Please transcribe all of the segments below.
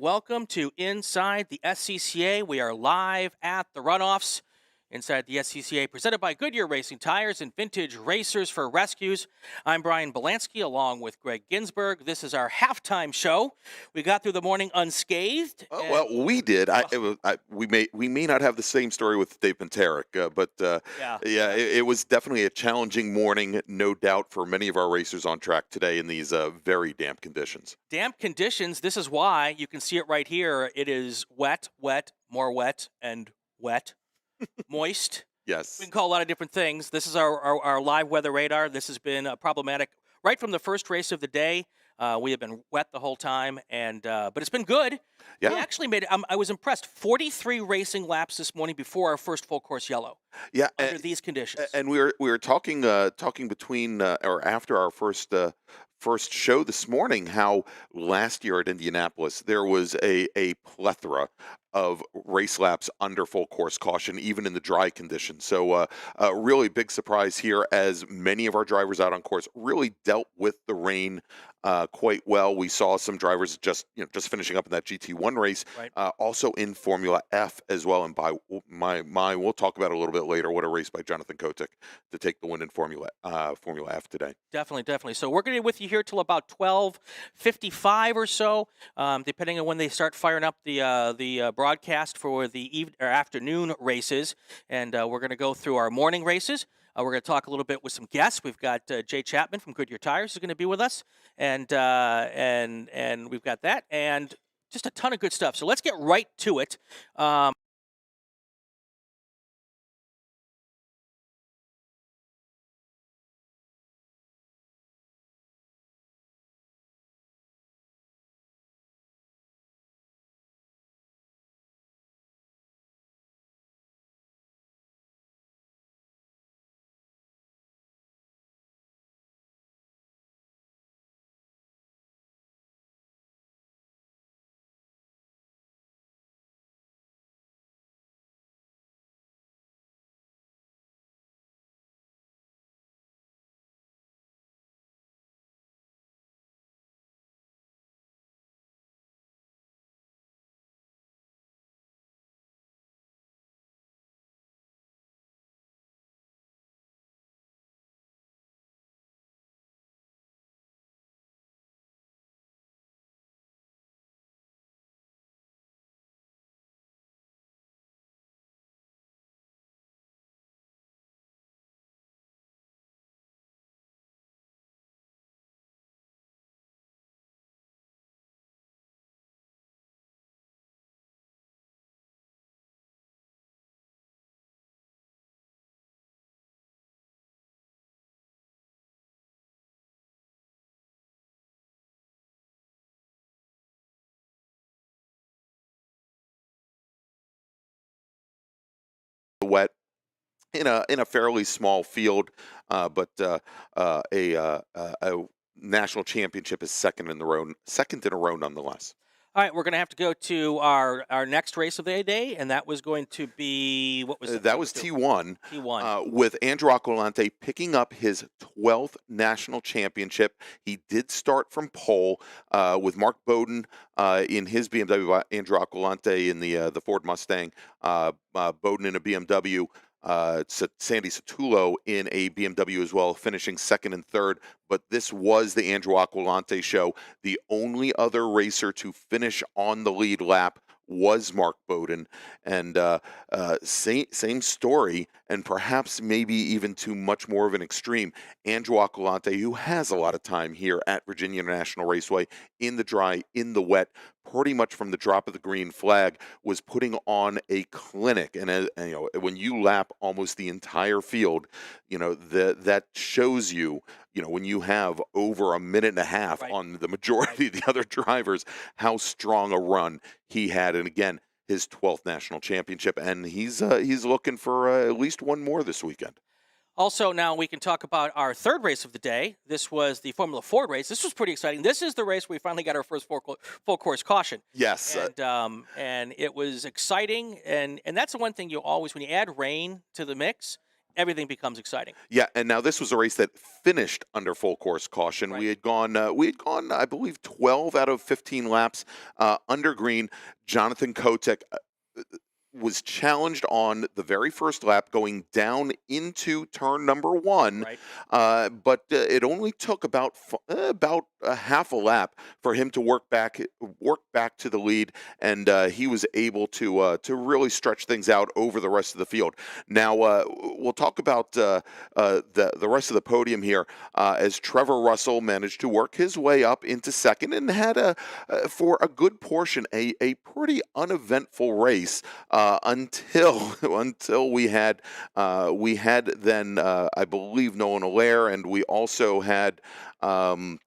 welcome to Inside the SCCA. We are live at the Runoffs inside the SCCA, presented by Goodyear Racing Tires and Vintage Racers for Rescues. I'm Bielanski, along with Gregg Ginsberg. This is our halftime show. We got through the morning unscathed. Oh, well, we did. We may not have the same story with Dave Panteric, but it was definitely a challenging morning, no doubt, for many of our racers on track today in these very damp conditions. Damp conditions. This is why you can see it right here. It is wet, wet, more wet, and wet. Moist. Yes. We can call a lot of different things. This is our live weather radar. This has been problematic right from the first race of the day. We have been wet the whole time, but it's been good. Yeah. We actually made, I was impressed, 43 racing laps this morning before our first full course yellow. Yeah. Under these conditions. And we were talking between or after our first show this morning how last year at Indianapolis there was a plethora of race laps under full course caution, even in the dry conditions. So a really big surprise here, as many of our drivers out on course really dealt with the rain quite well. We saw some drivers just finishing up in that GT1 race, right. Also in Formula F as well. And by we'll talk about it a little bit later. What a race by Jonathan Kotick to take the win in Formula F today. Definitely. So we're going to be with you here till about 12:55 or so, depending on when they start firing up the broadcast for the afternoon races, and we're going to go through our morning races. We're going to talk a little bit with some guests. We've got Jay Chapman from Goodyear Tires is going to be with us, and we've got that, and just a ton of good stuff. So let's get right to it. Wet in a fairly small field, but a national championship is second in a row nonetheless. All right, we're going to have to go to our next race of the day, and that was going to be, what was it? That was T1. T1. With Andrew Aquilante picking up his 12th national championship. He did start from pole with Mark Bowden in his BMW, Andrew Aquilante in the Ford Mustang, Bowden in a BMW. Sandy Satullo in a BMW as well, finishing second and third. But this was the Andrew Aquilante show. The only other racer to finish on the lead lap was Mark Bowden, and same story, and perhaps maybe even to much more of an extreme. Andrew Aquilante, who has a lot of time here at Virginia International Raceway, in the dry, in the wet, pretty much from the drop of the green flag, was putting on a clinic. And when you lap almost the entire field, that shows you. When you have over a minute and a half Right. on the majority of the other drivers, how strong a run he had. And again, his 12th national championship, and he's looking for at least one more this weekend. Also, now we can talk about our third race of the day. This was the Formula Ford race. This was pretty exciting. This is the race where we finally got our first full course caution. Yes. And it was exciting. And that's the one thing you always, when you add rain to the mix, everything becomes exciting. Yeah, and now this was a race that finished under full course caution. Right. We had gone, I believe, 12 out of 15 laps under green. Jonathan Kotick was challenged on the very first lap going down into turn number 1, Right. but it only took about a half a lap for him to work back to the lead, and he was able to really stretch things out over the rest of the field. Now we'll talk about the rest of the podium here as Trevor Russell managed to work his way up into second and had for a good portion a pretty uneventful race. Until we had then I believe Nolan Allaire, and we also had and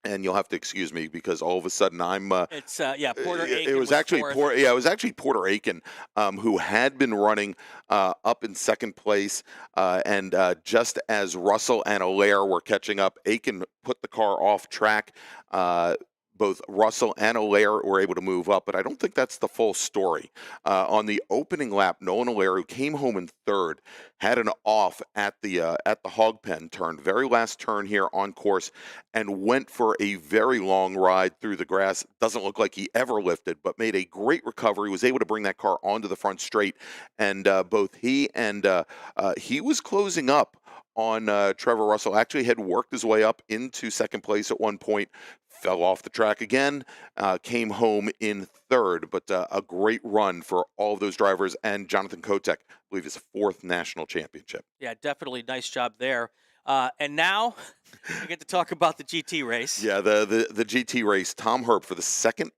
you'll have to excuse me because all of a sudden I'm It's Porter Aiken it was actually fourth. it was actually Porter Aiken who had been running up in second place, and just as Russell and Allaire were catching up, Aiken put the car off track. Both Russell and Allaire were able to move up, but I don't think that's the full story. On the opening lap, Nolan Allaire, who came home in third, had an off at the hog pen turn, very last turn here on course, and went for a very long ride through the grass. Doesn't look like he ever lifted, but made a great recovery. Was able to bring that car onto the front straight, and both he and he was closing up on Trevor Russell. Actually had worked his way up into second place at one point, fell off the track again, came home in third, but a great run for all of those drivers, and Jonathan Kotick, I believe, his 4th national championship. Yeah, definitely nice job there. And now we get to talk about the GT race. Yeah, the GT race. Tom Herb, for the second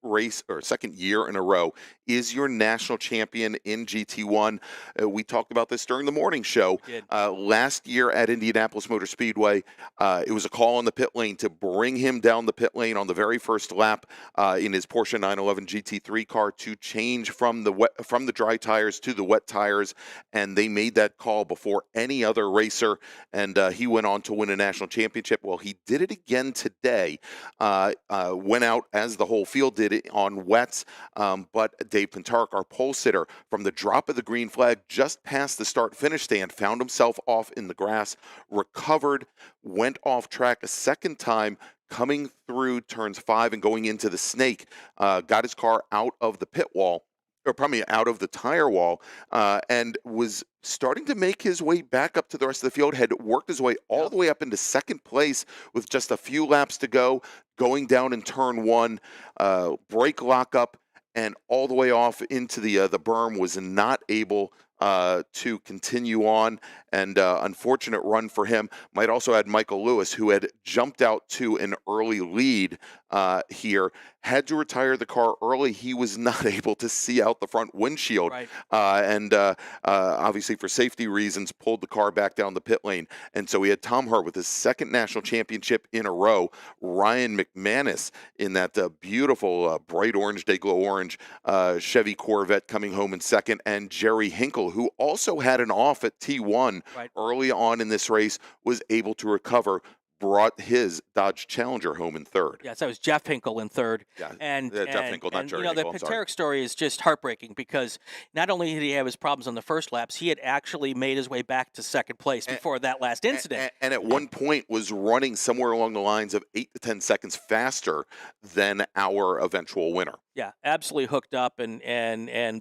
year in a row, is your national champion in GT1. We talked about this during the morning show. Last year at Indianapolis Motor Speedway, it was a call on the pit lane to bring him down the pit lane on the very first lap in his Porsche 911 GT3 car to change from the dry tires to the wet tires, and they made that call before any other racer, and he went on to win a national championship. Well, he did it again today. Went out as the whole field did it on wets, but Dave Pintark, our pole sitter, from the drop of the green flag just past the start-finish stand, found himself off in the grass, recovered, went off track a second time, coming through turns 5 and going into the snake, got his car out of the pit wall, or probably out of the tire wall, and was starting to make his way back up to the rest of the field, had worked his way all the way up into second place with just a few laps to go, going down in turn 1, brake lockup, and all the way off into the berm, was not able to continue on, and unfortunate run for him. Might also add Michael Lewis, who had jumped out to an early lead here, had to retire the car early. He was not able to see out the front windshield, and obviously for safety reasons pulled the car back down the pit lane. And so we had Tom Herb with his 2nd national championship in a row, Ryan McManus in that beautiful bright orange, day glow orange Chevy Corvette coming home in 2nd, and Jerry Hinkle, who also had an off at T1 early on in this race, was able to recover, brought his Dodge Challenger home in 3rd. Yes, that was Jeff Hinkle in 3rd. Yeah, and Jeff Hinkle, not Jerry Hinkle. The Pintark story is just heartbreaking because not only did he have his problems on the first laps, he had actually made his way back to second place before that last incident. And at one point was running somewhere along the lines of 8 to 10 seconds faster than our eventual winner. Yeah, absolutely hooked up, and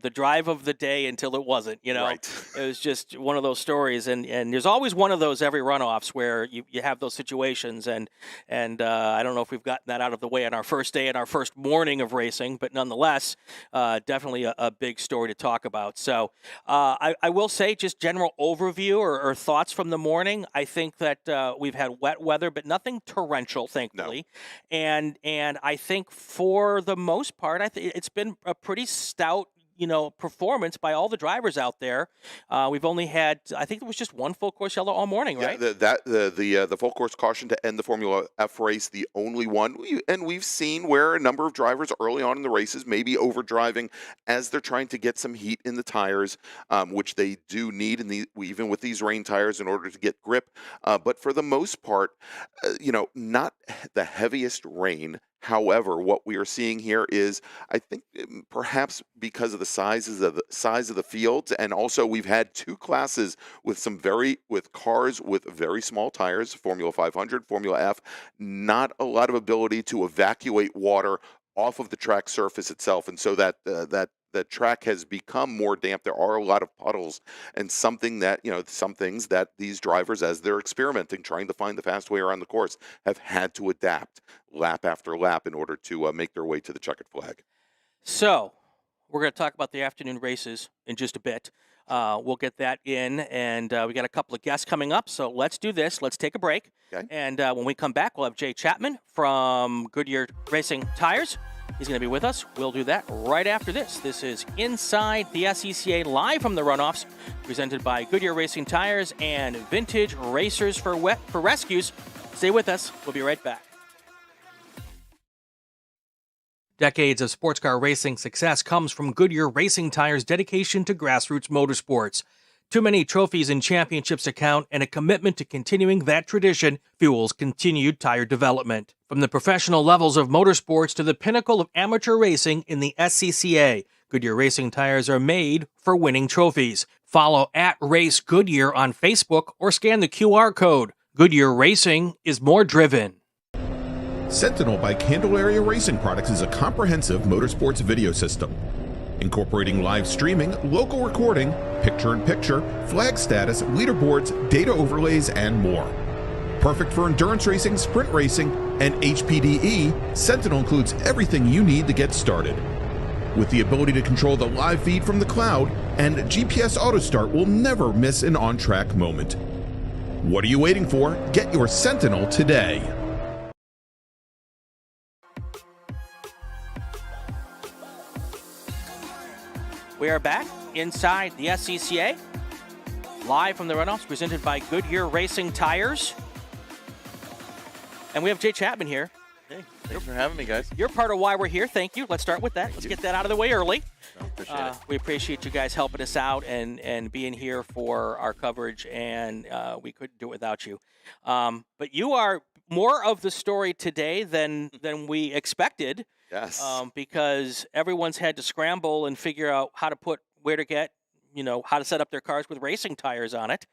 the drive of the day until it wasn't. You know, Right. It was just one of those stories, and there's always one of those every runoffs where you have those situations, and I don't know if we've gotten that out of the way on our first day and our first morning of racing, but nonetheless, definitely a big story to talk about. So I will say, just general overview or thoughts from the morning. I think that we've had wet weather, but nothing torrential, thankfully, and I think for the most part, I think it's been a pretty stout, performance by all the drivers out there. We've only had, I think it was just one full course yellow all morning, right? Yeah, the full course caution to end the Formula F race, the only one. And we've seen where a number of drivers early on in the races may be overdriving as they're trying to get some heat in the tires, which they do need, even with these rain tires, in order to get grip. But for the most part, not the heaviest rain However, what we are seeing here is, I think, perhaps because of the size of the fields, and also we've had two classes with cars with very small tires, Formula 500, Formula F, not a lot of ability to evacuate water off of the track surface itself, and so that the track has become more damp. There are a lot of puddles, and some things that these drivers, as they're experimenting, trying to find the fast way around the course, have had to adapt lap after lap in order to make their way to the checkered flag. So we're going to talk about the afternoon races in just a bit. We'll get that in, and we got a couple of guests coming up, so let's do this. Let's take a break. Okay. And when we come back, we'll have Jay Chapman from Goodyear Racing Tires. He's going to be with us. We'll do that right after this. This is Inside the SCCA, live from the Runoffs, presented by Goodyear Racing Tires and Vintage Racers for Rescues. Stay with us. We'll be right back. Decades of sports car racing success comes from Goodyear Racing Tires' dedication to grassroots motorsports. Too many trophies and championships to count, and a commitment to continuing that tradition fuels continued tire development. From the professional levels of motorsports to the pinnacle of amateur racing in the SCCA, Goodyear Racing Tires are made for winning trophies. Follow @RaceGoodyear on Facebook or scan the QR code. Goodyear Racing is more driven. Sentinel by Candelaria Racing Products is a comprehensive motorsports video system, incorporating live streaming, local recording, picture-in-picture, flag status, leaderboards, data overlays, and more. Perfect for endurance racing, sprint racing, and HPDE, Sentinel includes everything you need to get started. With the ability to control the live feed from the cloud, and GPS Auto Start will never miss an on-track moment. What are you waiting for? Get your Sentinel today. We are back inside the SCCA, live from the Runoffs, presented by Goodyear Racing Tires. And we have Jay Chapman here. Hey, thanks for having me, guys. You're part of why we're here. Thank you. Let's start with that. Let's get that out of the way early. Appreciate it. We appreciate you guys helping us out and being here for our coverage, and we couldn't do it without you. But you are more of the story today than we expected. Yes. Because everyone's had to scramble and figure out how to set up their cars with racing tires on it.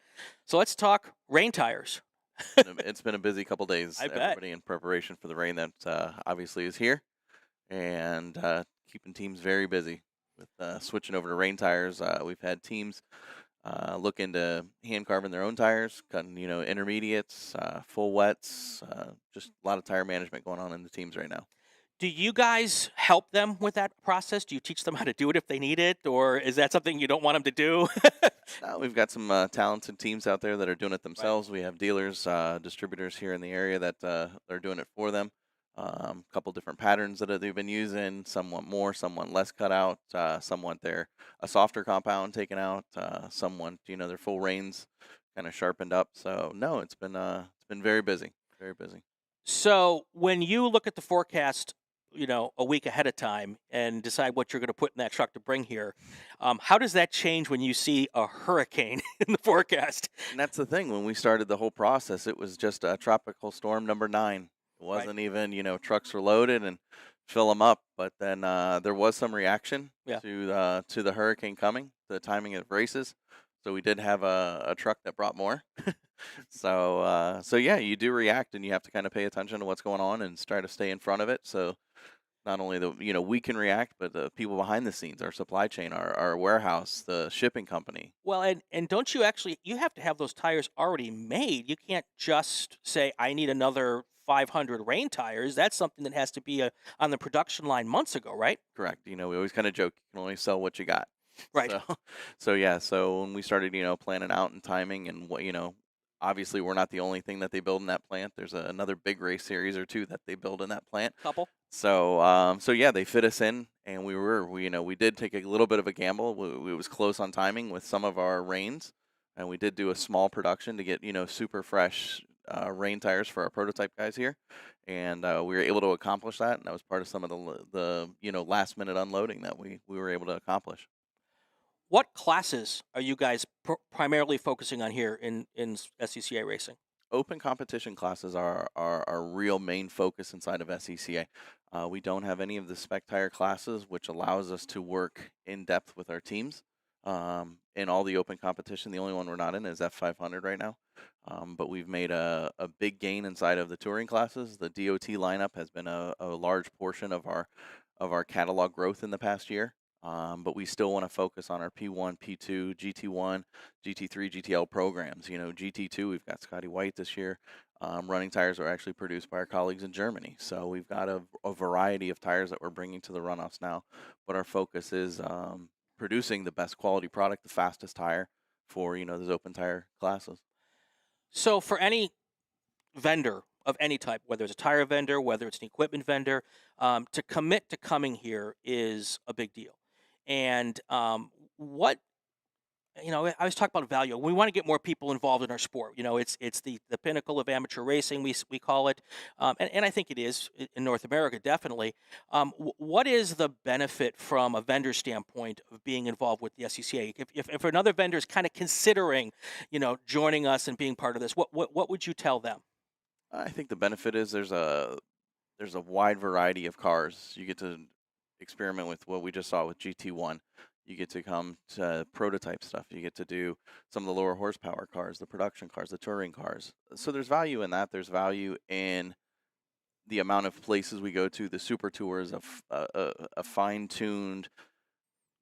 So let's talk rain tires. It's been a busy couple days. I bet. Everybody in preparation for the rain that obviously is here, and keeping teams very busy with switching over to rain tires. We've had teams look into hand carving their own tires, cutting intermediates, full wets. Just a lot of tire management going on in the teams right now. Do you guys help them with that process? Do you teach them how to do it if they need it, or is that something you don't want them to do? We've got some talented teams out there that are doing it themselves. Right. We have dealers, distributors here in the area that are doing it for them. A couple different patterns that they've been using. Some want more, some want less cut out. Some want a softer compound taken out. Some want their full reins kind of sharpened up. So no, it's been very busy, very busy. So when you look at the forecast, a week ahead of time and decide what you're going to put in that truck to bring here, how does that change when you see a hurricane in the forecast? And that's the thing. When we started the whole process, it was just a tropical storm number 9. It wasn't even, trucks were loaded and fill them up. But then there was some reaction to the hurricane coming, the timing of races. So we did have a truck that brought more. So yeah, you do react, and you have to kind of pay attention to what's going on and try to stay in front of it. So not only we can react, but the people behind the scenes, our supply chain, our warehouse, the shipping company. Well, and don't you have to have those tires already made. You can't just say, I need another 500 rain tires. That's something that has to be on the production line months ago, right? Correct. We always kind of joke, you can only sell what you got. Right. So yeah, so when we started, planning out and timing and what, obviously we're not the only thing that they build in that plant. There's another big race series or two that they build in that plant. Couple. So yeah, they fit us in, and we did take a little bit of a gamble. We was close on timing with some of our rains, and we did do a small production to get super fresh rain tires for our prototype guys here, and we were able to accomplish that, and that was part of some of the last minute unloading that we were able to accomplish. What classes are you guys primarily focusing on here in SCCA racing? open competition classes are our real main focus inside of SCCA. We don't have any of the spec tire classes, which allows us to work in depth with our teams. In all the open competition, the only one we're not in is F500 right now. But we've made a big gain inside of the touring classes. The DOT lineup has been a large portion of our catalog growth in the past year. But we still want to focus on our P1, P2, GT1, GT3, GTL programs. You know, GT2, we've got Scotty White this year. Running tires are actually produced by our colleagues in Germany. So we've got a variety of tires that we're bringing to the runoffs now. But our focus is producing the best quality product, the fastest tire for, you know, those open tire classes. So for any vendor of any type, whether it's a tire vendor, whether it's an equipment vendor, to commit to coming here is a big deal. And what, you know, I was talking about value. We want to get more people involved in our sport. You know, it's the pinnacle of amateur racing, we call it. And I think it is in North America, definitely. What is the benefit from a vendor standpoint of being involved with the SCCA? If another vendor is kind of considering, you know, joining us and being part of this, what would you tell them? I think the benefit is there's a wide variety of cars. You get to experiment with what we just saw with GT1. You get to come to prototype stuff. You get to do some of the lower horsepower cars, the production cars, the touring cars. So there's value in that. There's value in the amount of places we go to, the super tours, a fine-tuned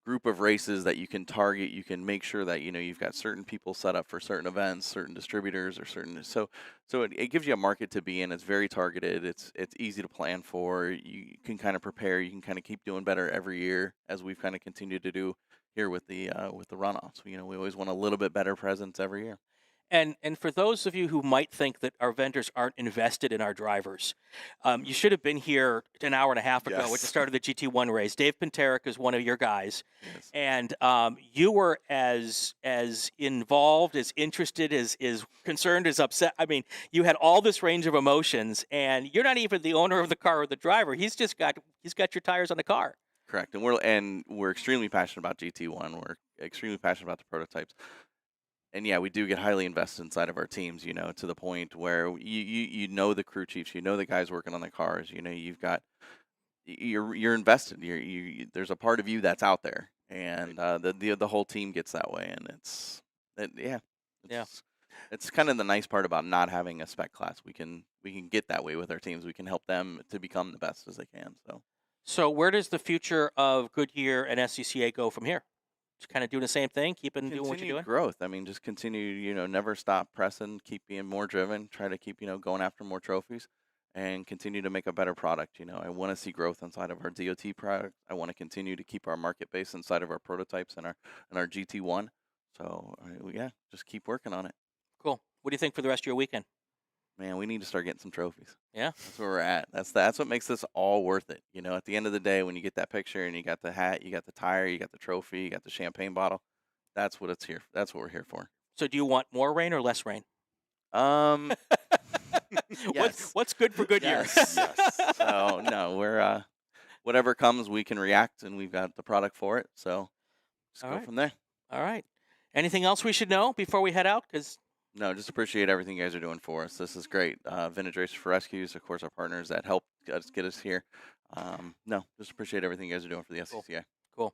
group of races that you can target. You can make sure that, you know, you've got certain people set up for certain events, certain distributors, or certain. So it gives you a market to be in. It's very targeted. It's easy to plan for. You can kind of prepare. You can kind of keep doing better every year, as we've kind of continued to do here with the runoffs. You know, we always want a little bit better presence every year. And for those of you who might think that our vendors aren't invested in our drivers, you should have been here an hour and a half ago at the start of the GT1 race. Dave Pinteric is one of your guys, and you were as involved, as interested, as concerned, as upset. I mean, you had all this range of emotions, and you're not even the owner of the car or the driver. He's got your tires on the car. Correct, and we're extremely passionate about GT1. We're extremely passionate about the prototypes. And yeah, we do get highly invested inside of our teams, you know, to the point where you know the crew chiefs, you know the guys working on the cars, you know, you're invested. There's a part of you that's out there, and the whole team gets that way, and it's kind of the nice part about not having a spec class. We can get that way with our teams. We can help them to become the best as they can. So where does the future of Goodyear and SCCA go from here? Just kind of doing the same thing, doing what you're doing? Growth. I mean, just continue, you know, never stop pressing, keep being more driven, try to keep, you know, going after more trophies, and continue to make a better product. You know, I want to see growth inside of our DOT product. I want to continue to keep our market base inside of our prototypes and our GT1. So, yeah, just keep working on it. Cool. What do you think for the rest of your weekend? Man, we need to start getting some trophies. Yeah, that's where we're at. That's what makes this all worth it. You know, at the end of the day, when you get that picture and you got the hat, you got the tire, you got the trophy, you got the champagne bottle, that's what it's here. That's what we're here for. So, do you want more rain or less rain? Yes. What's good for Goodyear? Yes. So no, we're whatever comes, we can react, and we've got the product for it. So just go from there. All right. Anything else we should know before we head out? No, just appreciate everything you guys are doing for us. This is great. Vintage Racers for Rescues, of course, our partners that helped get us here. No, just appreciate everything you guys are doing for the SCCA. Cool.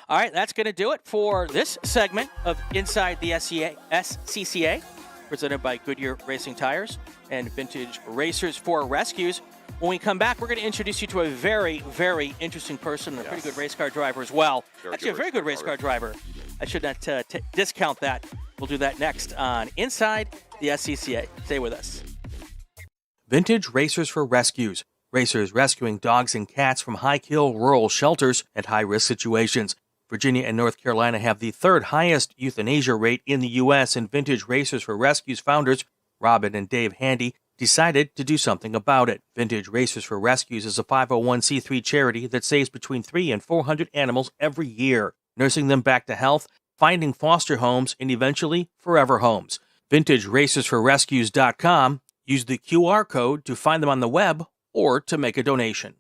All right, that's going to do it for this segment of Inside the SCCA, presented by Goodyear Racing Tires and Vintage Racers for Rescues. When we come back, we're going to introduce you to a very, very interesting person, and a pretty good race car driver as well. Actually, a very good race car driver. I should not discount that. We'll do that next on Inside the SCCA. Stay with us. Vintage Racers for Rescues. Racers rescuing dogs and cats from high-kill rural shelters and high-risk situations. Virginia and North Carolina have the third highest euthanasia rate in the U.S., and Vintage Racers for Rescues founders Robin and Dave Handy decided to do something about it. Vintage Racers for Rescues is a 501c3 charity that saves between 300 and 400 animals every year, nursing them back to health, finding foster homes, and eventually forever homes. VintageRacersForRescues.com. Use the QR code to find them on the web or to make a donation.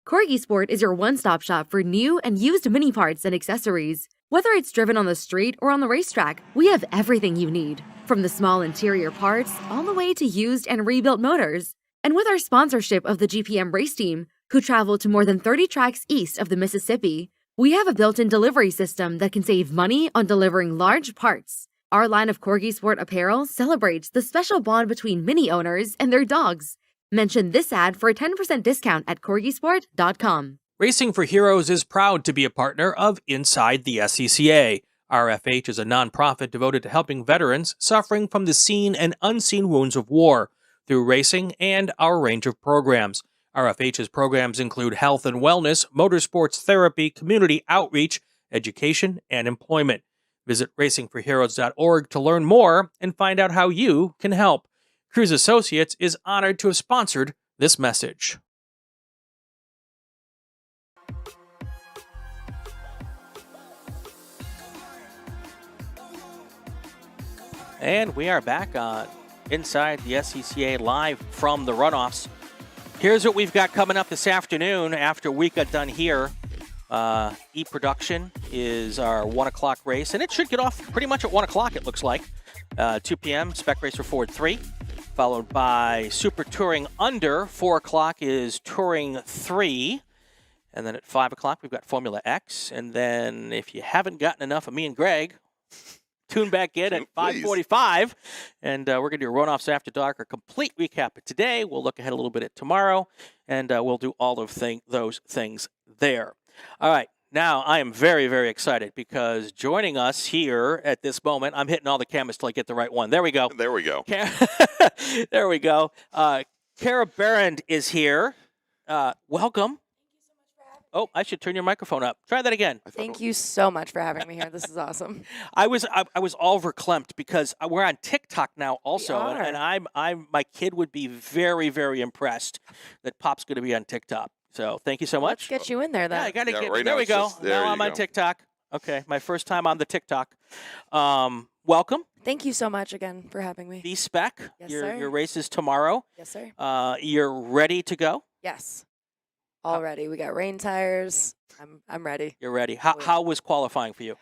Corgi Sport is your one-stop shop for new and used mini parts and accessories. Whether it's driven on the street or on the racetrack, we have everything you need. From the small interior parts all the way to used and rebuilt motors. And with our sponsorship of the GPM race team, who travel to more than 30 tracks east of the Mississippi, we have a built-in delivery system that can save money on delivering large parts. Our line of Corgi Sport apparel celebrates the special bond between mini owners and their dogs. Mention this ad for a 10% discount at corgisport.com. Racing for Heroes is proud to be a partner of Inside the SCCA. RFH is a nonprofit devoted to helping veterans suffering from the seen and unseen wounds of war through racing and our range of programs. RFH's programs include health and wellness, motorsports therapy, community outreach, education, and employment. Visit racingforheroes.org to learn more and find out how you can help. Cruise Associates is honored to have sponsored this message. And we are back on Inside the SCCA live from the runoffs. Here's what we've got coming up this afternoon after we got done here. E-Production is our 1 o'clock race, and it should get off pretty much at 1 o'clock, it looks like. 2 p.m., Spec Racer Ford 3, followed by Super Touring Under. 4 o'clock is Touring 3. And then at 5 o'clock, we've got Formula X. And then if you haven't gotten enough of me and Gregg, tune back in at 5:45, and we're going to do Runoffs After Dark, a complete recap of today. We'll look ahead a little bit at tomorrow, and we'll do all of those things there. All right, now I am very, very excited because joining us here at this moment, I'm hitting all the cameras till I get the right one. There we go. There we go. There we go. Kara Berend is here. Welcome. Oh, I should turn your microphone up. Try that again. Thank you so much for having me here. This is awesome. I was all verklempt because we're on TikTok now also, and I'm my kid would be very, very impressed that Pop's going to be on TikTok. So thank you so much. Let's get you in there, then. Yeah, I got to get. Right there we go. Now I'm on TikTok. Okay, my first time on the TikTok. Welcome. Thank you so much again for having me. B-Spec. Yes, your sir. race is tomorrow. Yes, sir. You're ready to go? Yes. All ready. We got rain tires. I'm ready. You're ready. How was qualifying for you?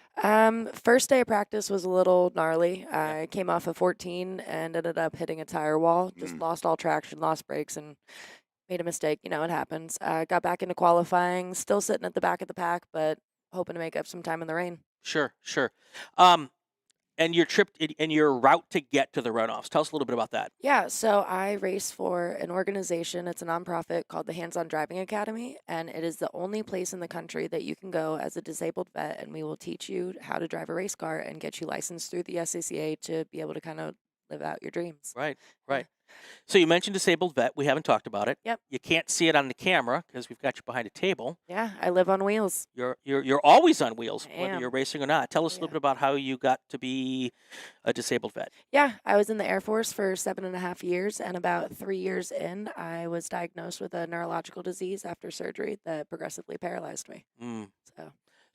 First day of practice was a little gnarly. I came off of 14 and ended up hitting a tire wall. Just lost all traction, lost brakes, and made a mistake. You know, it happens. Got back into qualifying, still sitting at the back of the pack, but hoping to make up some time in the rain. Sure. And your trip and your route to get to the runoffs. Tell us a little bit about that. Yeah, so I race for an organization. It's a nonprofit called the Hands-On Driving Academy, and it is the only place in the country that you can go as a disabled vet, and we will teach you how to drive a race car and get you licensed through the SCCA to be able to kind of live out your dreams. Right. So you mentioned disabled vet. We haven't talked about it. Yep. You can't see it on the camera because we've got you behind a table. Yeah, I live on wheels. You're always on wheels, I whether am. you're racing or not. Tell us a little bit about how you got to be a disabled vet. Yeah, I was in the Air Force for 7.5 years, and about 3 years in, I was diagnosed with a neurological disease after surgery that progressively paralyzed me.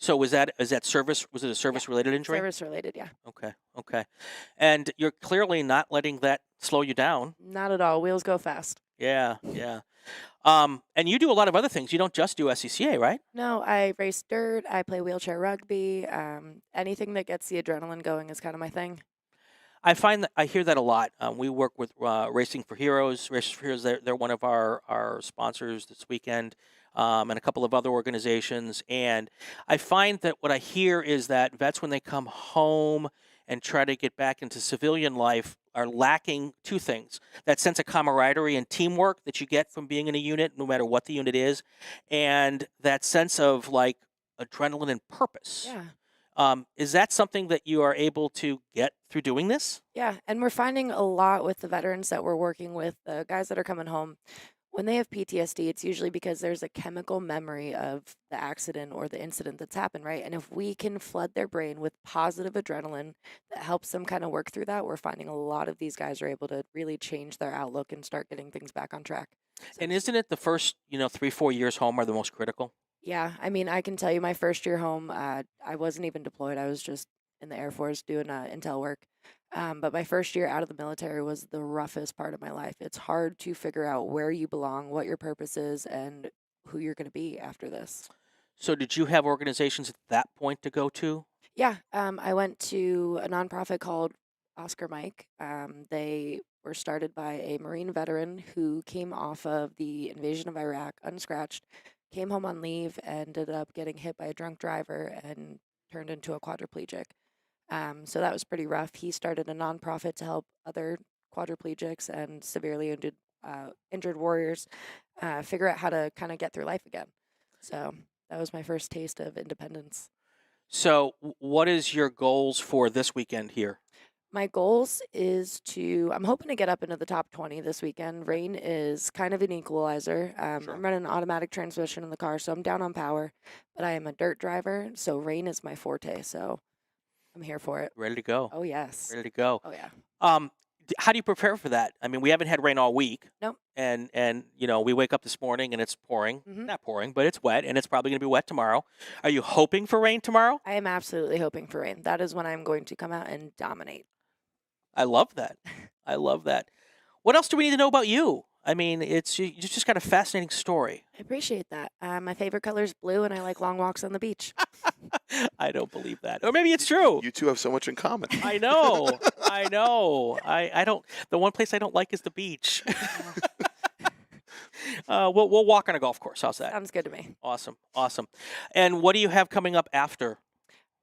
So was that service? Was it a service-related injury? Service-related, yeah. Okay. And you're clearly not letting that slow you down. Not at all. Wheels go fast. Yeah. And you do a lot of other things. You don't just do SCCA, right? No, I race dirt. I play wheelchair rugby. Anything that gets the adrenaline going is kind of my thing. I find that I hear that a lot. We work with Racing for Heroes. Racing for Heroes, they're one of our sponsors this weekend, and a couple of other organizations. And I find that what I hear is that vets, when they come home and try to get back into civilian life, are lacking two things: that sense of camaraderie and teamwork that you get from being in a unit, no matter what the unit is, and that sense of like adrenaline and purpose. Yeah. Is that something that you are able to get through doing this? Yeah, and we're finding a lot with the veterans that we're working with, the guys that are coming home. When they have PTSD, it's usually because there's a chemical memory of the accident or the incident that's happened, right? And if we can flood their brain with positive adrenaline that helps them kind of work through that, we're finding a lot of these guys are able to really change their outlook and start getting things back on track. So And isn't it the first, 3-4 years home are the most critical? yeah, I mean, I can tell you my first year home, I wasn't even deployed. I was just in the Air Force doing intel work. But my first year out of the military was the roughest part of my life. It's hard to figure out where you belong, what your purpose is, and who you're going to be after this. So did you have organizations at that point to go to? Yeah, I went to a nonprofit called Oscar Mike. They were started by a Marine veteran who came off of the invasion of Iraq unscratched, came home on leave, and ended up getting hit by a drunk driver and turned into a quadriplegic. So that was pretty rough. He started a nonprofit to help other quadriplegics and severely injured warriors figure out how to kind of get through life again. So that was my first taste of independence. So what is your goals for this weekend here? My goals is I'm hoping to get up into the top 20 this weekend. Rain is kind of an equalizer. Sure. I'm running an automatic transmission in the car, so I'm down on power, but I am a dirt driver, so rain is my forte, so I'm here for it. Ready to go. Oh, yes. Ready to go. Oh, yeah. How do you prepare for that? I mean, we haven't had rain all week. Nope. And we wake up this morning and it's pouring. Mhm. Not pouring, but it's wet, and it's probably going to be wet tomorrow. Are you hoping for rain tomorrow? I am absolutely hoping for rain. That is when I'm going to come out and dominate. I love that. I love that. What else do we need to know about you? I mean, you just got a fascinating story. I appreciate that. My favorite color is blue, and I like long walks on the beach. I don't believe that. Or maybe it's true. You two have so much in common. I know. I know. I don't. The one place I don't like is the beach. We'll walk on a golf course. How's that? Sounds good to me. Awesome. Awesome. And what do you have coming up after?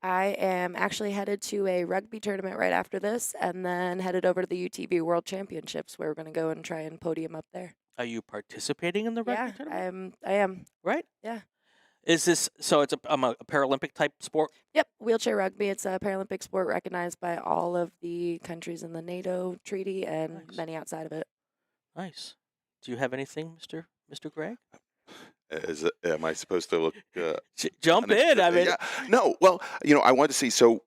I am actually headed to a rugby tournament right after this, and then headed over to the UTV World Championships, where we're going to go and try and podium up there. Are you participating in the rugby Yeah, tournament? I am. Right? Yeah. Is this so? It's a Paralympic type sport. Yep, wheelchair rugby. It's a Paralympic sport recognized by all of the countries in the NATO treaty and Nice. many outside of it. Nice. Do you have anything, Mr. Gregg? Am I supposed to look? Jump in. I mean, yeah. No. Well, I wanted to see. So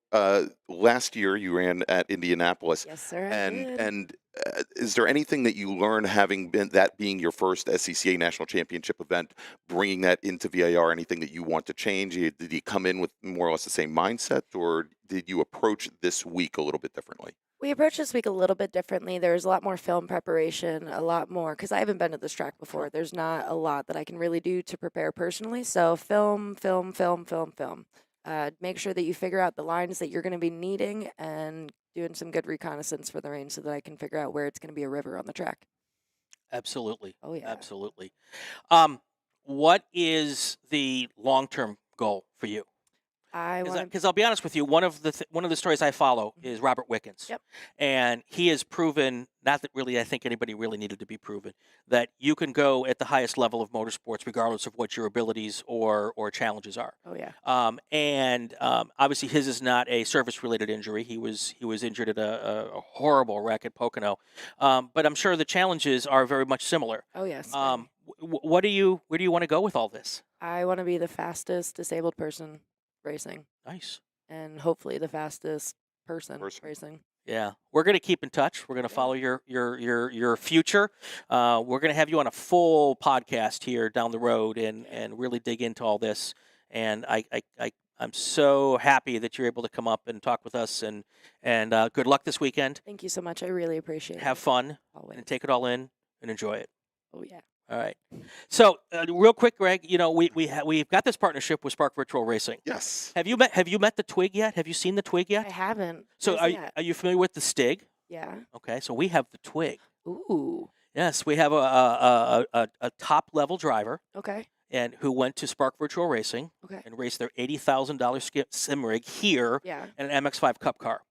last year you ran at Indianapolis, Yes, sir. I and did. is there anything that you learned having being your first SCCA National Championship event, bringing that into VAR? Anything that you want to change? Did you come in with more or less the same mindset, or did you approach this week a little bit differently? We approached this week a little bit differently. There's a lot more film preparation, a lot more, because I haven't been to this track before. There's not a lot that I can really do to prepare personally. So film. Make sure that you figure out the lines that you're going to be needing and doing some good reconnaissance for the rain so that I can figure out where it's going to be a river on the track. absolutely. Oh, yeah. Absolutely. What is the long-term goal for you? I want to. Because I'll be honest with you, one of the stories I follow is Robert Wickens. Yep. And he has proven, not that really I think anybody really needed to be proven, that you can go at the highest level of motorsports regardless of what your abilities or challenges are. Oh, yeah. Obviously his is not a service-related injury. He was injured at a horrible wreck at Pocono. But I'm sure the challenges are very much similar. Oh, yes. Where do you want to go with all this? I want to be the fastest disabled person racing, Nice. and hopefully the fastest person racing. Yeah, we're going to keep in touch. We're going to follow your future. We're going to have you on a full podcast here down the road and really dig into all this. And I'm so happy that you're able to come up and talk with us. And good luck this weekend. Thank you so much. I really appreciate it. Have fun Always. and take it all in and enjoy it. Oh, yeah. All right. So real quick, Greg, we've got this partnership with Spark Virtual Racing. Yes. Have you met the Twig yet? Have you seen the Twig yet? I haven't. So Where's he are at? you familiar with the Stig? Yeah. Okay, so we have the Twig. Ooh. Yes, we have a top level driver Okay. and who went to Spark Virtual Racing Okay. and raced their $80,000 sim rig here Yeah. in an MX-5 Cup car.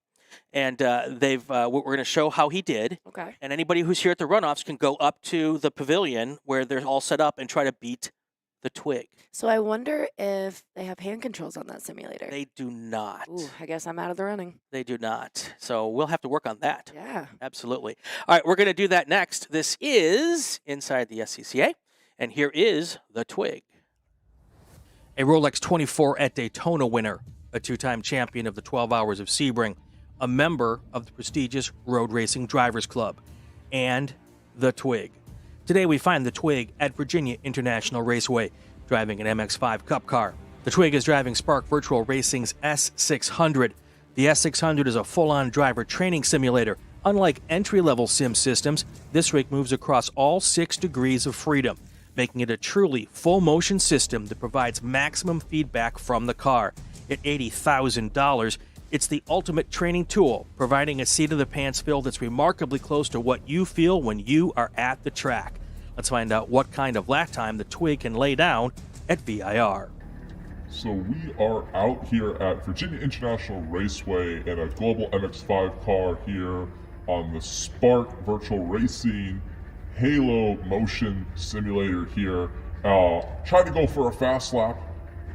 And we're going to show how he did. Okay. And anybody who's here at the runoffs can go up to the pavilion where they're all set up and try to beat the Twig. So I wonder if they have hand controls on that simulator. They do not. Ooh, I guess I'm out of the running. They do not. So we'll have to work on that. Yeah. Absolutely. All right, we're going to do that next. This is Inside the SCCA, and here is the Twig. A Rolex 24 at Daytona winner, a two-time champion of the 12 Hours of Sebring, a member of the prestigious Road Racing Drivers Club, and the Twig. Today we find the Twig at Virginia International Raceway, driving an MX-5 Cup car. The Twig is driving Spark Virtual Racing's S600. The S600 is a full-on driver training simulator. Unlike entry-level sim systems, this rig moves across all 6 degrees of freedom, making it a truly full-motion system that provides maximum feedback from the car. at $80,000. It's the ultimate training tool, providing a seat-of-the-pants feel that's remarkably close to what you feel when you are at the track. Let's find out what kind of lap time the Twig can lay down at VIR. So we are out here at Virginia International Raceway in a Global MX-5 car here on the Spark Virtual Racing Halo Motion Simulator here. Trying to go for a fast lap,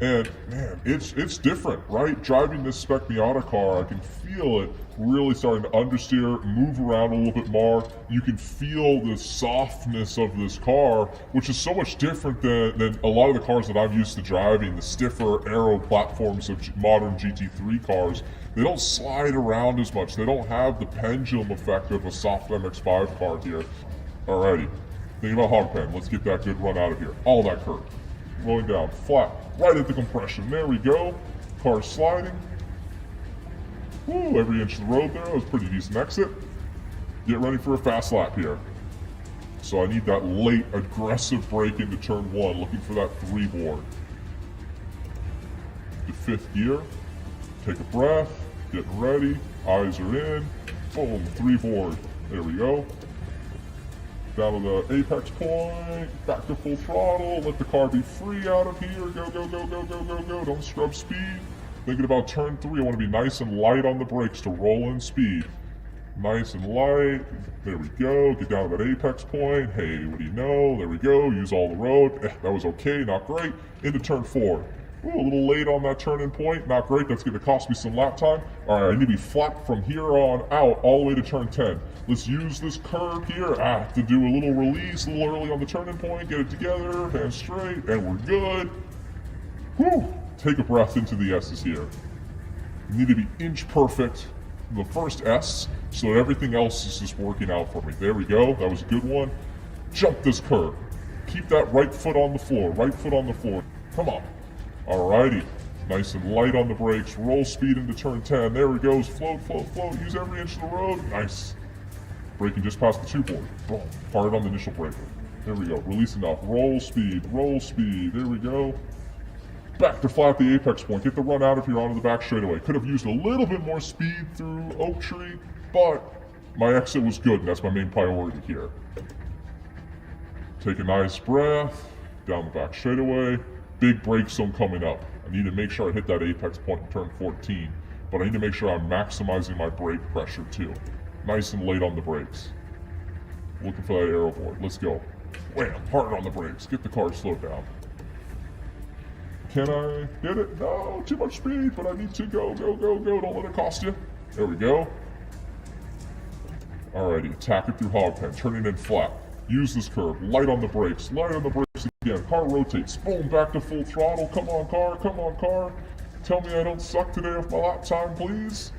and man, it's different, right? Driving this spec Miata car, I can feel it really starting to understeer, move around a little bit more. You can feel the softness of this car, which is so much different than a lot of the cars that I'm used to driving, the stiffer aero platforms of modern GT3 cars. They don't slide around as much. They don't have the pendulum effect of a soft MX-5 car here. Alrighty, think about hog pen. Let's get that good run out of here. All that curve. Rolling down, flat, right at the compression. There we go. Car sliding. Woo, every inch of the road there. That was a pretty decent exit. Get ready for a fast lap here. So I need that late, aggressive brake into turn 1, looking for that 3 board. The 5th gear. Take a breath. Getting ready. Eyes are in. Boom, 3 board. There we go. Down to the apex point, back to full throttle, let the car be free out of here, go, go, go, go, go, go, go, don't scrub speed. Thinking about turn 3, I want to be nice and light on the brakes to roll in speed. Nice and light, there we go, get down to that apex point, hey, what do you know, there we go, use all the road, that was okay, not great, into turn 4. Ooh, a little late on that turn-in point, not great, that's going to cost me some lap time. Alright, I need to be flat from here on out, all the way to turn 10. Let's use this curve here to do a little release, a little early on the turn-in point, get it together, hands straight, and we're good. Whew! Take a breath into the S's here. You need to be inch perfect, the first S, so that everything else is just working out for me. There we go, that was a good one. Jump this curve. Keep that right foot on the floor, right foot on the floor. Come on. Alrighty, nice and light on the brakes, roll speed into turn 10, there it goes, float, float, float, use every inch of the road, nice. Braking just past the 2 board, boom, hard on the initial braking, there we go, release enough, roll speed, there we go. Back to flat the apex point, get the run out of here onto the back straightaway. Could have used a little bit more speed through Oak Tree, but my exit was good, and that's my main priority here. Take a nice breath, down the back straightaway. Big brake zone coming up. I need to make sure I hit that apex point in turn 14, but I need to make sure I'm maximizing my brake pressure too. Nice and late on the brakes. Looking for that aero board. Let's go. Wham! Hard on the brakes. Get the car slowed down. Can I hit it? No, too much speed, but I need to go, go, go, go. Don't let it cost you. There we go. Alrighty, attack it through hog pen. Turn it in flat. Use this curve. Light on the brakes. Light on the brakes again. Car rotates. Boom, back to full throttle. Come on, car. Come on, car. Tell me I don't suck today with my lap time, please.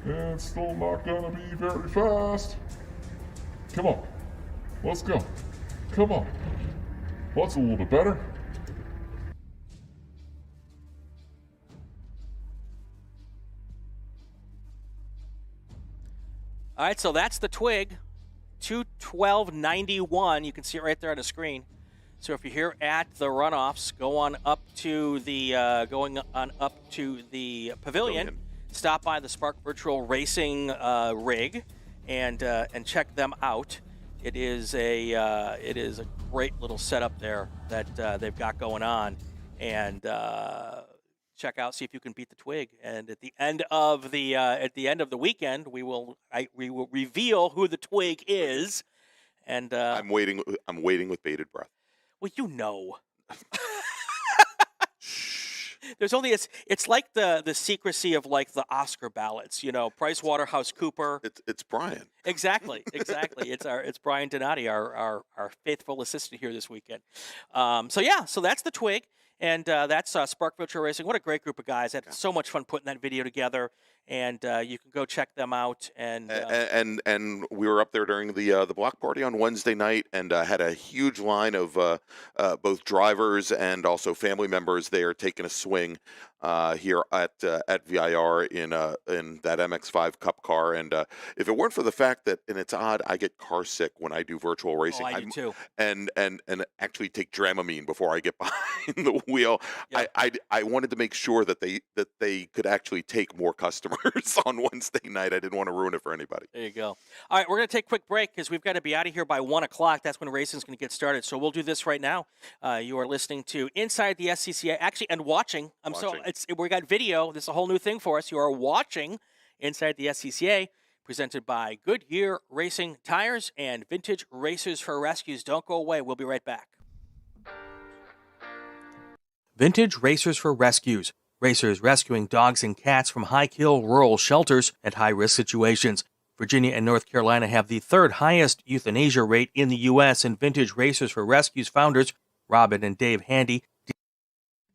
And it's still not gonna be very fast. Come on. Let's go. Come on. Well, that's a little bit better. All right, so that's the Twig. 212.91. You can see it right there on the screen. So if you're here at the runoffs, go on up to the pavilion. Stop by the Spark Virtual Racing rig and check them out. It is a great little setup there that they've got going on, and check out, see if you can beat the Twig. And at the end of the weekend, we will reveal who the Twig is. And I'm waiting with bated breath. Well, you know. There's only it's like the secrecy of like the Oscar ballots, you know, PricewaterhouseCooper. It's Brian. Exactly. It's Brian Donati, our faithful assistant here this weekend. So that's the Twig, and that's Spark Virtual Racing. What a great group of guys! Had so much fun putting that video together, and you can go check them out. And we were up there during the block party on Wednesday night, and had a huge line of both drivers and also family members there taking a swing here at VIR in that MX-5 Cup car. And if it weren't for the fact that, and it's odd, I get car sick when I do virtual racing. I do too. And actually take Dramamine before I get behind the wheel. Yep. I wanted to make sure that they could actually take more customers on Wednesday night. I didn't want to ruin it for anybody. There you go. All right, we're going to take a quick break because we've got to be out of here by 1 o'clock. That's when racing's going to get started. So we'll do this right now. You are listening to Inside the SCCA, actually, and watching. We got video. This is a whole new thing for us. You are watching Inside the SCCA, presented by Goodyear Racing Tires and Vintage Racers for Rescues. Don't go away. We'll be right back. Vintage Racers for Rescues. Racers rescuing dogs and cats from high-kill rural shelters and high-risk situations. Virginia and North Carolina have the third highest euthanasia rate in the U.S., and Vintage Racers for Rescues founders Robin and Dave Handy.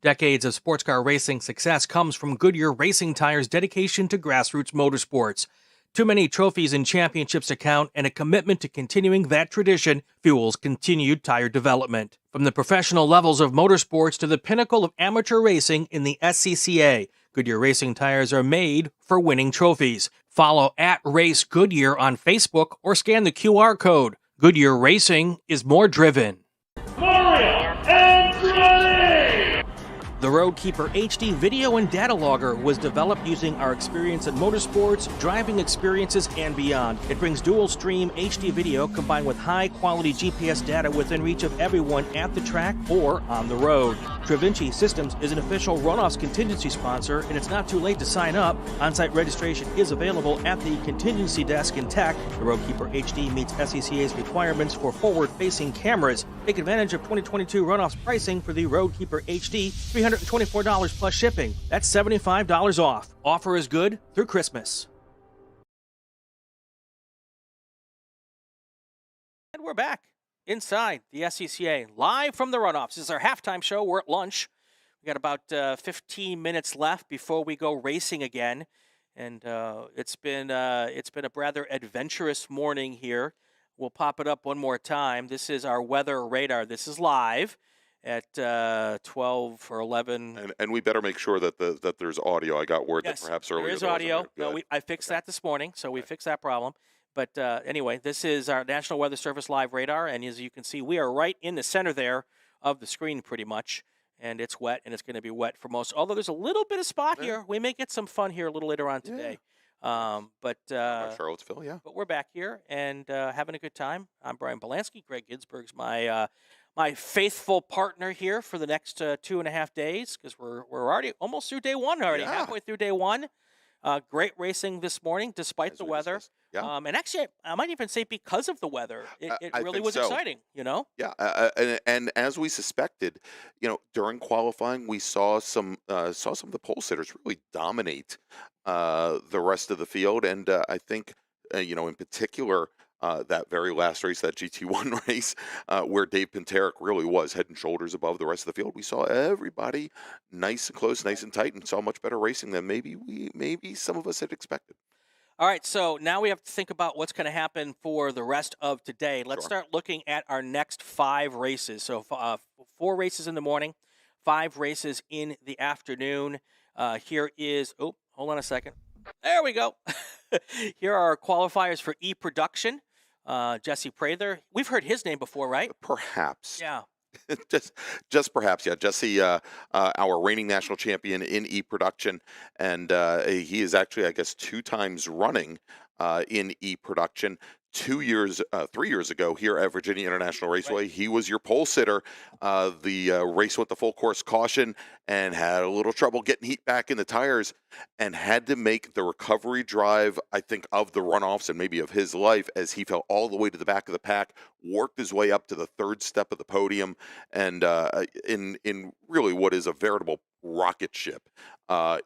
Decades of sports car racing success comes from Goodyear Racing Tires' dedication to grassroots motorsports. Too many trophies and championships to count, and a commitment to continuing that tradition fuels continued tire development. From the professional levels of motorsports to the pinnacle of amateur racing in the SCCA, Goodyear Racing Tires are made for winning trophies. Follow @RaceGoodyear on Facebook or scan the QR code. Goodyear Racing is more driven. The Roadkeeper HD video and data logger was developed using our experience in motorsports, driving experiences, and beyond. It brings dual stream HD video combined with high-quality GPS data within reach of everyone at the track or on the road. Travinci Systems is an official Runoffs contingency sponsor, and it's not too late to sign up. On-site registration is available at the contingency desk in Tech. The Roadkeeper HD meets SCCA's requirements for forward-facing cameras. Take advantage of 2022 Runoffs pricing for the Roadkeeper HD, $324 plus shipping. That's $75 off. Offer is good through Christmas. And we're back inside the SCCA, live from the Runoffs. This is our halftime show. We're at lunch. We got about 15 minutes left before we go racing again, and it's been a rather adventurous morning here. We'll pop it up one more time. This is our weather radar. This is live at 12 or 11. And we better make sure that there's audio. I got word that perhaps earlier there is audio. No, I fixed that this morning, so we fixed that problem. But anyway, this is our National Weather Service live radar, and as you can see, we are right in the center there of the screen pretty much, and it's wet, and it's going to be wet for most. Although there's a little bit of spot here. We may get some fun here a little later on today. But Charlottesville, yeah. But we're back here and having a good time. I'm Brian Bielanski. Gregg Ginsberg's my faithful partner here for the next 2.5 days because we're already almost through day one already. Yeah. Halfway through day one. Great racing this morning despite the weather. Yeah. And actually, I might even say because of the weather, it really was exciting. You know. Yeah, and as we suspected, during qualifying, we saw some of the pole sitters really dominate the rest of the field, and I think in particular that very last race, that GT1 race, where Dave Pinterick really was head and shoulders above the rest of the field. We saw everybody nice and close, nice and tight, and saw much better racing than maybe some of us had expected. All right, so now we have to think about what's going to happen for the rest of today. Let's start looking at our next 5 races. So 4 races in the morning, 5 races in the afternoon. Here is, hold on a second. There we go. Here are our qualifiers for E-Production. Jesse Prather. We've heard his name before, right? Perhaps. Yeah. just perhaps, yeah. Jesse, our reigning national champion in E-Production, and he is actually, I guess, 2 times running in E-Production. 3 years ago here at Virginia International Raceway, he was your pole sitter. The race went the full course caution and had a little trouble getting heat back in the tires and had to make the recovery drive, I think, of the runoffs and maybe of his life as he fell all the way to the back of the pack, worked his way up to the third step of the podium, and in really what is a veritable rocket ship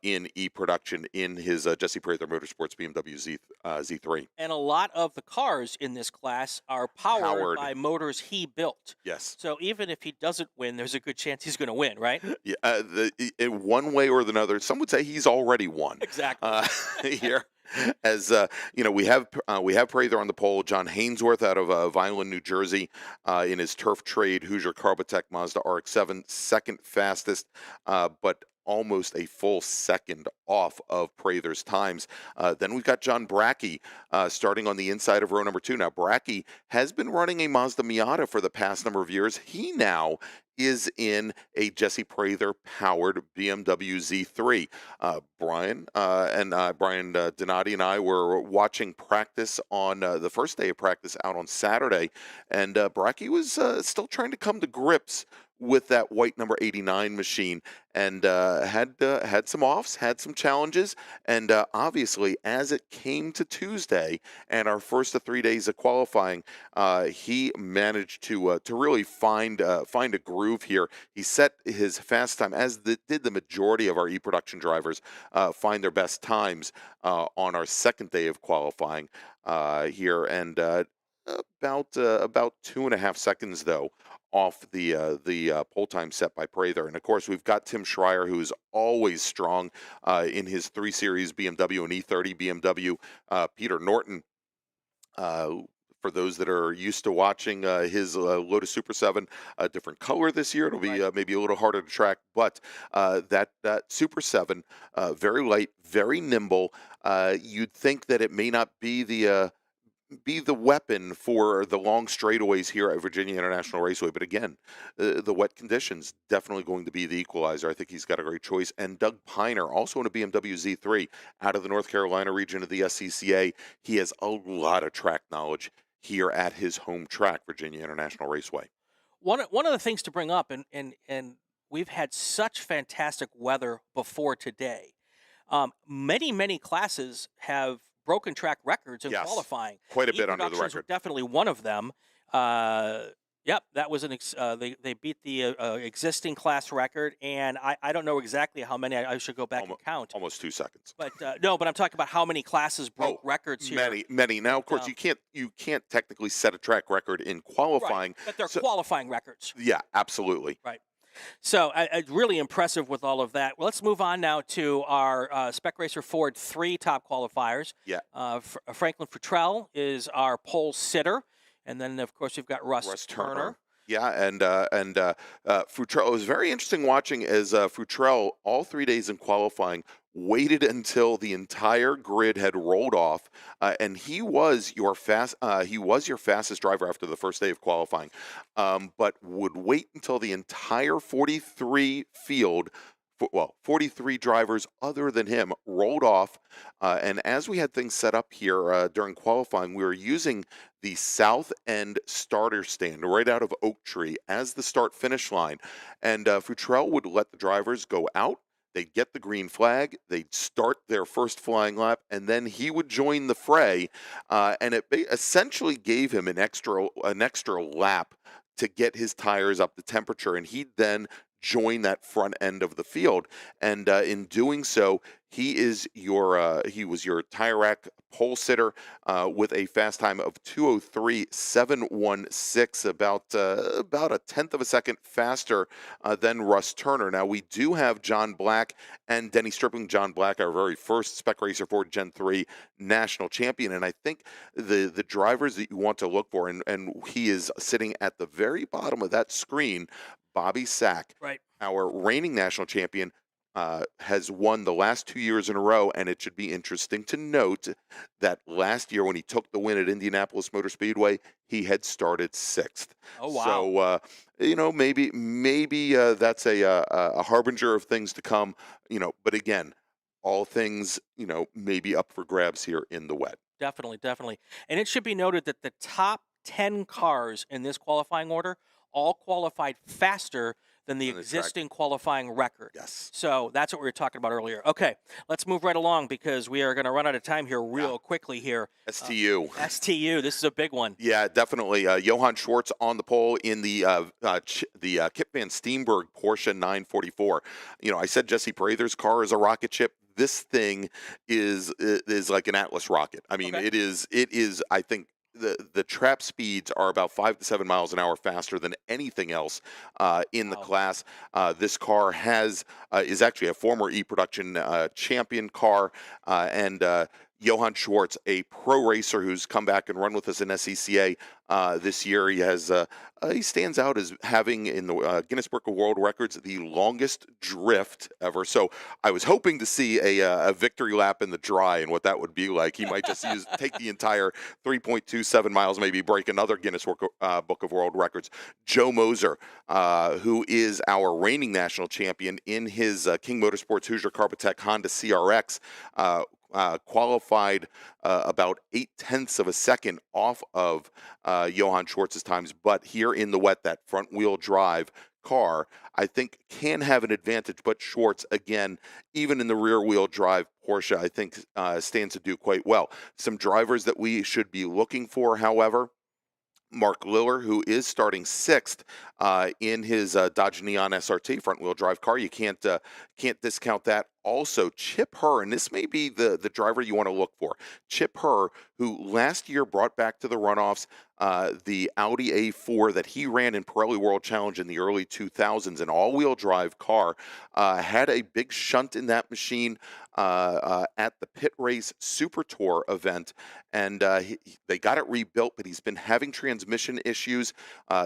in e-production in his Jesse Prather Motorsports BMW Z3. And a lot of the cars in this class are powered by motors he built. Yes. So even if he doesn't win, there's a good chance he's going to win, right? Yeah, in one way or another, some would say he's already won. Exactly. Here, as we have Prather on the pole. John Hainsworth out of Vineland, New Jersey, in his turf trade Hoosier Carbotech Mazda RX-7, second fastest, but almost a full second off of Prather's times. Then we've got John Brackey starting on the inside of row number 2. Now, Brackey has been running a Mazda Miata for the past number of years. He now is in a Jesse Prather powered BMW Z3. Brian Donati and I were watching practice on the first day of practice out on Saturday, and Brackey was still trying to come to grips with that white number 89 machine, and had some offs, had some challenges, and obviously as it came to Tuesday and our first of 3 days of qualifying, he managed to really find a groove here. He set his fast time, as did the majority of our e-production drivers, find their best times on our second day of qualifying here, and about 2.5 seconds though off the pole time set by Prather. And of course, we've got Tim Schreier, who is always strong in his 3 Series BMW and E30 BMW. Peter Norton, for those that are used to watching his Lotus Super 7, a different color this year. It'll be maybe a little harder to track, but that Super 7, very light, very nimble. You'd think that it may not be the weapon for the long straightaways here at Virginia International Raceway. But again, the wet conditions definitely going to be the equalizer. I think he's got a great choice. And Doug Piner, also in a BMW Z3 out of the North Carolina region of the SCCA. He has a lot of track knowledge here at his home track, Virginia International Raceway. One of the things to bring up, and we've had such fantastic weather before today. Many classes have broken track records in qualifying. Quite a bit under the record. Definitely one of them. Yep, that was they beat the existing class record, and I don't know exactly how many. I should go back and count. Almost 2 seconds. But no, but I'm talking about how many classes broke records here. Many. Now, of course, you can't technically set a track record in qualifying. Right, but they're qualifying records. Yeah, absolutely. Right. So really impressive with all of that. Well, let's move on now to our Spec Racer Ford 3 top qualifiers. Yeah. Franklin Futrell is our pole sitter. And then, of course, we've got Russ Turner. Yeah, and Futrell. It was very interesting watching as Futrell, all 3 days in qualifying, waited until the entire grid had rolled off, and he was your fastest driver after the first day of qualifying, but would wait until the entire 43 field. 43 drivers other than him rolled off, and as we had things set up here during qualifying, we were using the south end starter stand right out of Oak Tree as the start-finish line, and Futrell would let the drivers go out. They'd get the green flag, they'd start their first flying lap, and then he would join the fray, and it essentially gave him an extra lap to get his tires up to temperature, and he'd then join that front end of the field. And in doing so, he was your tire rack pole sitter with a fast time of 2:03.716, about a tenth of a second faster than Russ Turner. Now, we do have John Black and Denny Stripling. John Black, our very first Spec Racer Ford Gen 3 national champion, and I think the drivers that you want to look for, and he is sitting at the very bottom of that screen, Bobby Sack, right, our reigning national champion, has won the last 2 years in a row, and it should be interesting to note that last year when he took the win at Indianapolis Motor Speedway, he had started 6th. Oh, wow. So, maybe that's a harbinger of things to come, but again, all things, maybe up for grabs here in the wet. Definitely. And it should be noted that the top 10 cars in this qualifying order all qualified faster than the On the track. existing qualifying record. Yes. So that's what we were talking about earlier. Okay, let's move right along because we are going to run out of time here real quickly here. STU. STU, this is a big one. Yeah, definitely. Johann Schwartz on the pole in the Kip Van Steenberg Porsche 944. You know, I said Jesse Prather's car is a rocket ship. This thing is like an Atlas rocket. I mean, Okay. it is. I think the trap speeds are about 5 to 7 miles an hour faster than anything else in the class. This car is actually a former E-Production champion car, and Johann Schwartz, a pro racer who's come back and run with us in SCCA this year. He stands out as having in the Guinness Book of World Records the longest drift ever. So I was hoping to see a victory lap in the dry and what that would be like. He might just take the entire 3.27 miles, maybe break another Guinness Book of World Records. Joe Moser, who is our reigning national champion in his King Motorsports Hoosier Carbotech Honda CRX, qualified about 0.8 of a second off of Johann Schwartz's times, but here in the wet, that front-wheel drive car, I think, can have an advantage. But Schwartz, again, even in the rear-wheel drive Porsche, I think stands to do quite well. Some drivers that we should be looking for, however, Mark Liller, who is starting 6th in his Dodge Neon SRT front-wheel drive car. You can't discount that. Also, Chip Herr, and this may be the driver you want to look for. Chip Herr, who last year brought back to the runoffs the Audi A4 that he ran in Pirelli World Challenge in the early 2000s, an all-wheel drive car, had a big shunt in that machine at the Pit Race Super Tour event, and they got it rebuilt, but he's been having transmission issues.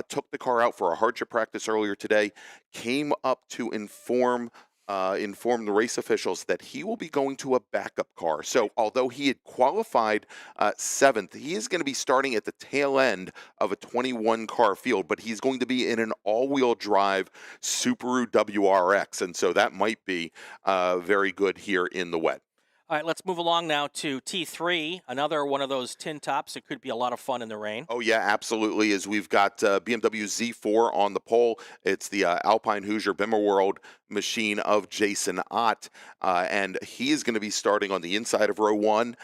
Took the car out for a hardship practice earlier today, came up to inform the race officials that he will be going to a backup car. So although he had qualified 7th, he is going to be starting at the tail end of a 21-car field, but he's going to be in an all-wheel drive Subaru WRX, and so that might be very good here in the wet. All right, let's move along now to T3, another one of those tin tops. It could be a lot of fun in the rain. Oh, yeah, absolutely. As we've got BMW Z4 on the pole. It's the Alpine Hoosier Bimmer World machine of Jason Ott, and he is going to be starting on the inside of row 1.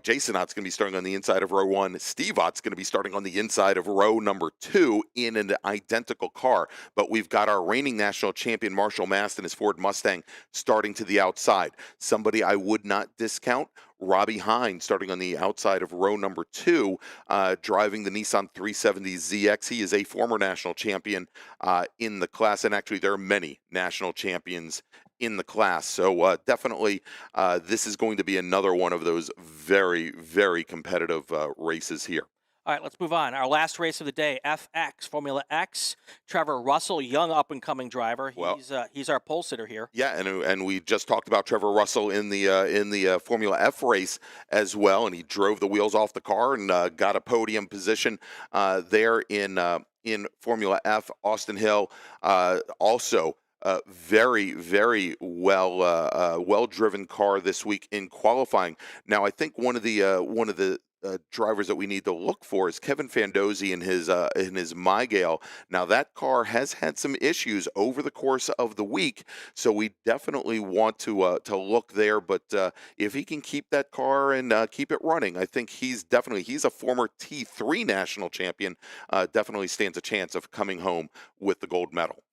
Jason Ott's going to be starting on the inside of row 1. Steve Ott's going to be starting on the inside of row number 2 in an identical car. But we've got our reigning national champion Marshall Mast and his Ford Mustang starting to the outside. Somebody I would not discount, Robbie Hine, starting on the outside of row number 2, driving the Nissan 370ZX. He is a former national champion in the class, and actually there are many national champions in the class. So definitely this is going to be another one of those very, very competitive races here. All right, let's move on. Our last race of the day, FX, Formula X. Trevor Russell, young up-and-coming driver. He's our pole sitter here. Yeah, and we just talked about Trevor Russell in the Formula F race as well, and he drove the wheels off the car and got a podium position there in Formula F. Austin Hill also. Very, very well driven car this week in qualifying. Now, I think one of the drivers that we need to look for is Kevin Fandozzi in his Mygale. Now, that car has had some issues over the course of the week, so we definitely want to look there. But if he can keep that car and keep it running, I think he's a former T3 national champion. Definitely stands a chance of coming home with the gold medal.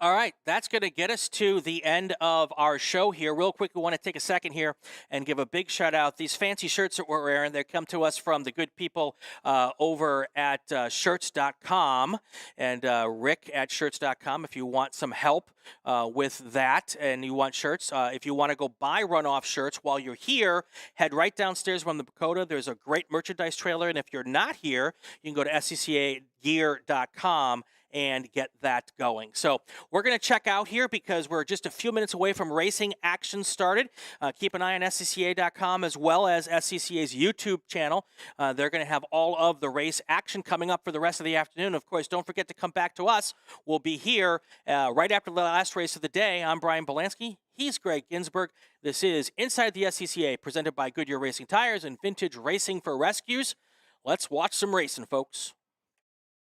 All right, that's going to get us to the end of our show here. Real quick, we want to take a second here and give a big shout out. These fancy shirts that we're wearing, they come to us from the good people over at shirts.com and Rick at shirts.com. If you want some help with that and you want shirts, if you want to go buy Runoff shirts while you're here, head right downstairs from the Pagoda. There's a great merchandise trailer. And if you're not here, you can go to SCCAgear.com and get that going. So we're going to check out here because we're just a few minutes away from racing action started. Keep an eye on SCCA.com as well as SCCA's YouTube channel. They're going to have all of the race action coming up for the rest of the afternoon. Of course, don't forget to come back to us. We'll be here right after the last race of the day. I'm Brian Bielanski. He's Gregg Ginsberg. This is Inside the SCCA, presented by Goodyear Racing Tires and Vintage Racing for Rescues. Let's watch some racing, folks.